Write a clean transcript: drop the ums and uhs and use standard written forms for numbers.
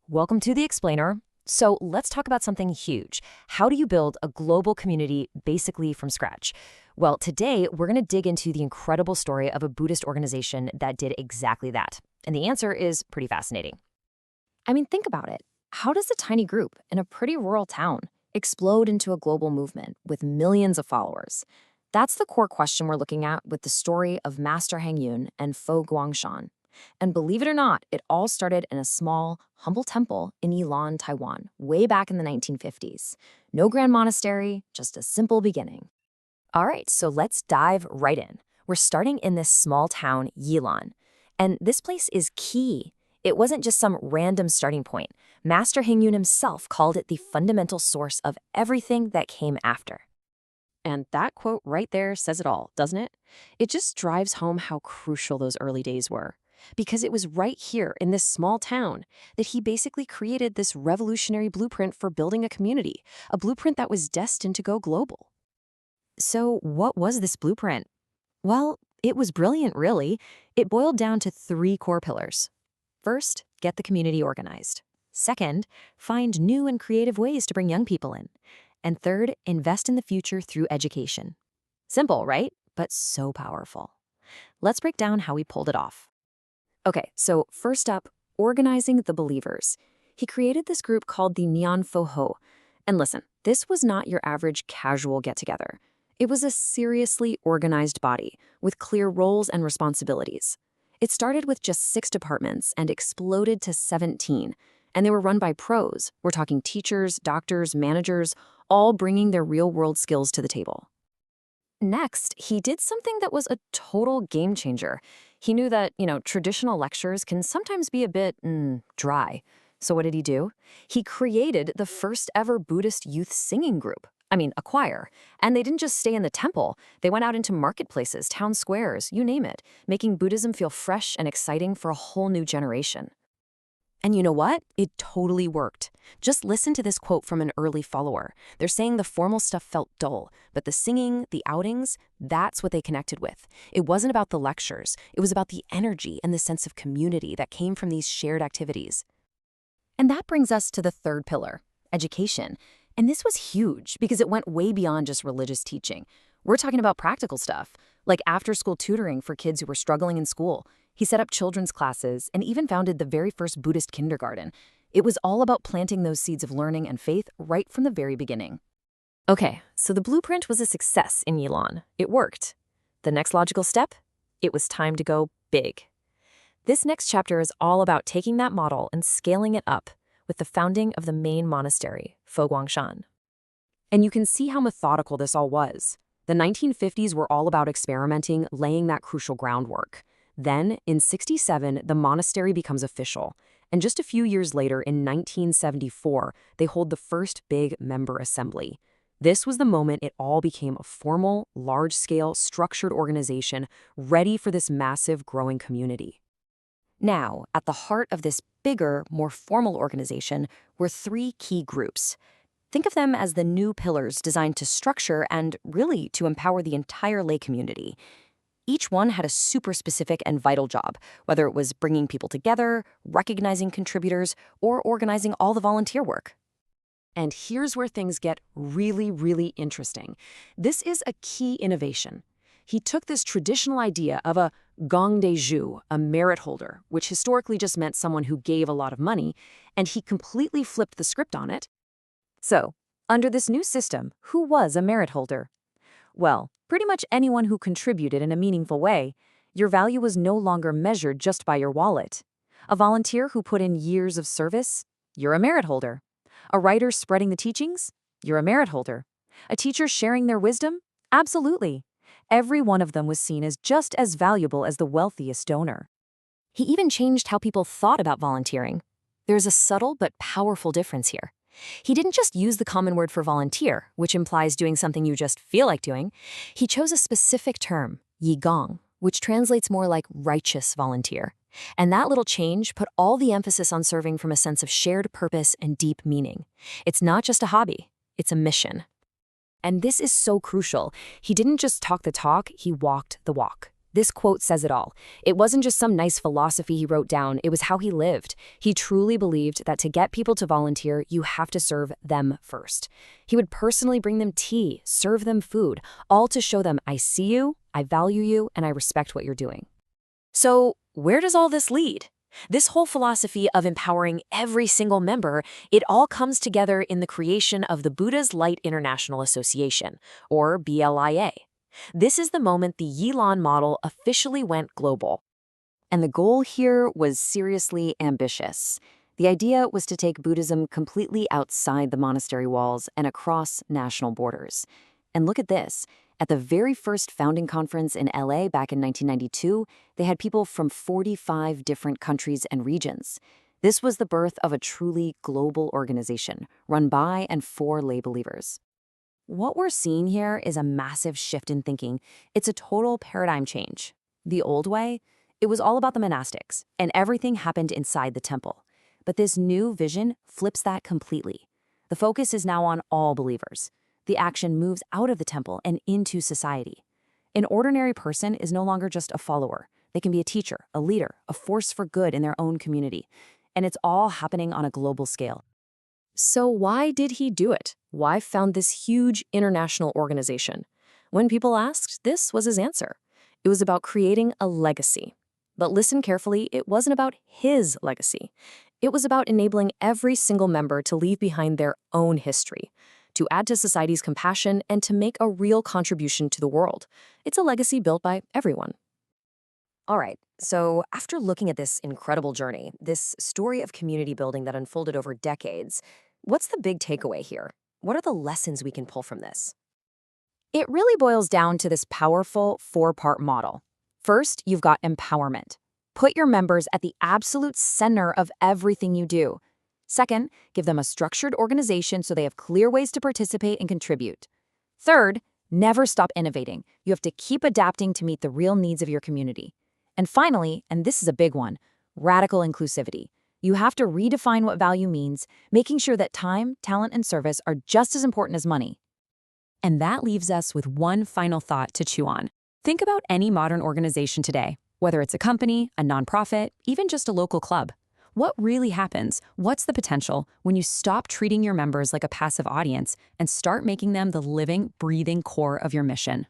Welcome to The Explainer. So let's talk about something huge. How do you build a global community basically from scratch? Well, today we're going to dig into the incredible story of a Buddhist organization that did exactly that. And the answer is pretty fascinating. I mean, think about it. How does a tiny group in a pretty rural town explode into a global movement with millions of followers? That's the core question we're looking at with the story of Master Heng Yun and Fo Guang Shan. And believe it or not, it all started in a small, humble temple in Yilan, Taiwan, way back in the 1950s. No grand monastery, just a simple beginning. All right, so let's dive right in. We're starting in this small town, Yilan. And this place is key. It wasn't just some random starting point. Master Heng Yun himself called it the fundamental source of everything that came after. And that quote right there says it all, doesn't it? It just drives home how crucial those early days were. Because it was right here in this small town that he basically created this revolutionary blueprint for building a community, a blueprint that was destined to go global. So what was this blueprint? Well, it was brilliant, really. It boiled down to three core pillars. First, get the community organized. Second, find new and creative ways to bring young people in. And third, invest in the future through education. Simple, right? But so powerful. Let's break down how he pulled it off. Okay, so first up, organizing the believers. He created this group called the Nian Fo Ho. And listen, this was not your average casual get-together. It was a seriously organized body with clear roles and responsibilities. It started with just 6 departments and exploded to 17. And they were run by pros. We're talking teachers, doctors, managers, all bringing their real-world skills to the table. Next, he did something that was a total game changer. He knew that, traditional lectures can sometimes be a bit, dry. So what did he do? He created the first ever Buddhist youth singing group. A choir. And they didn't just stay in the temple. They went out into marketplaces, town squares, you name it, making Buddhism feel fresh and exciting for a whole new generation. And you know what? It totally worked. Just listen to this quote from an early follower. They're saying the formal stuff felt dull, but the singing, the outings, that's what they connected with. It wasn't about the lectures. It was about the energy and the sense of community that came from these shared activities. And that brings us to the third pillar, education. And this was huge because it went way beyond just religious teaching. We're talking about practical stuff, like after-school tutoring for kids who were struggling in school. He set up children's classes and even founded the very first Buddhist kindergarten. It was all about planting those seeds of learning and faith right from the very beginning. Okay, so the blueprint was a success in Yilan. It worked. The next logical step? It was time to go big. This next chapter is all about taking that model and scaling it up with the founding of the main monastery, Fo Guang Shan. And you can see how methodical this all was. The 1950s were all about experimenting, laying that crucial groundwork. Then, in '67, the monastery becomes official. And just a few years later, in 1974, they hold the first big member assembly. This was the moment it all became a formal, large-scale, structured organization ready for this massive, growing community. Now, at the heart of this bigger, more formal organization were 3 key groups. Think of them as the new pillars designed to structure and, really, to empower the entire lay community. Each one had a super specific and vital job, whether it was bringing people together, recognizing contributors, or organizing all the volunteer work. And here's where things get really, really interesting. This is a key innovation. He took this traditional idea of a gongdae, a merit holder, which historically just meant someone who gave a lot of money, and he completely flipped the script on it. So, under this new system, who was a merit holder? Well, pretty much anyone who contributed in a meaningful way. Your value was no longer measured just by your wallet. A volunteer who put in years of service? You're a merit holder. A writer spreading the teachings? You're a merit holder. A teacher sharing their wisdom? Absolutely. Every one of them was seen as just as valuable as the wealthiest donor. He even changed how people thought about volunteering. There's a subtle but powerful difference here. He didn't just use the common word for volunteer, which implies doing something you just feel like doing. He chose a specific term, yigong, which translates more like righteous volunteer. And that little change put all the emphasis on serving from a sense of shared purpose and deep meaning. It's not just a hobby, it's a mission. And this is so crucial. He didn't just talk the talk, he walked the walk. This quote says it all. It wasn't just some nice philosophy he wrote down, it was how he lived. He truly believed that to get people to volunteer, you have to serve them first. He would personally bring them tea, serve them food, all to show them, I see you, I value you, and I respect what you're doing. So, where does all this lead? This whole philosophy of empowering every single member, it all comes together in the creation of the Buddha's Light International Association, or BLIA. This is the moment the Yilan model officially went global. And the goal here was seriously ambitious. The idea was to take Buddhism completely outside the monastery walls and across national borders. And look at this. At the very first founding conference in LA back in 1992, they had people from 45 different countries and regions. This was the birth of a truly global organization, run by and for lay believers. What we're seeing here is a massive shift in thinking. It's a total paradigm change. The old way, it was all about the monastics, and everything happened inside the temple. But this new vision flips that completely. The focus is now on all believers. The action moves out of the temple and into society. An ordinary person is no longer just a follower. They can be a teacher, a leader, a force for good in their own community. And it's all happening on a global scale. So why did he do it? Why found this huge international organization? When people asked, this was his answer. It was about creating a legacy. But listen carefully, it wasn't about his legacy. It was about enabling every single member to leave behind their own history, to add to society's compassion, and to make a real contribution to the world. It's a legacy built by everyone. All right, so after looking at this incredible journey, this story of community building that unfolded over decades, what's the big takeaway here? What are the lessons we can pull from this? It really boils down to this powerful four-part model. First, you've got empowerment. Put your members at the absolute center of everything you do. Second, give them a structured organization so they have clear ways to participate and contribute. Third, never stop innovating. You have to keep adapting to meet the real needs of your community. And finally, and this is a big one, radical inclusivity. You have to redefine what value means, making sure that time, talent, and service are just as important as money. And that leaves us with one final thought to chew on. Think about any modern organization today, whether it's a company, a nonprofit, even just a local club. What really happens? What's the potential when you stop treating your members like a passive audience and start making them the living, breathing core of your mission?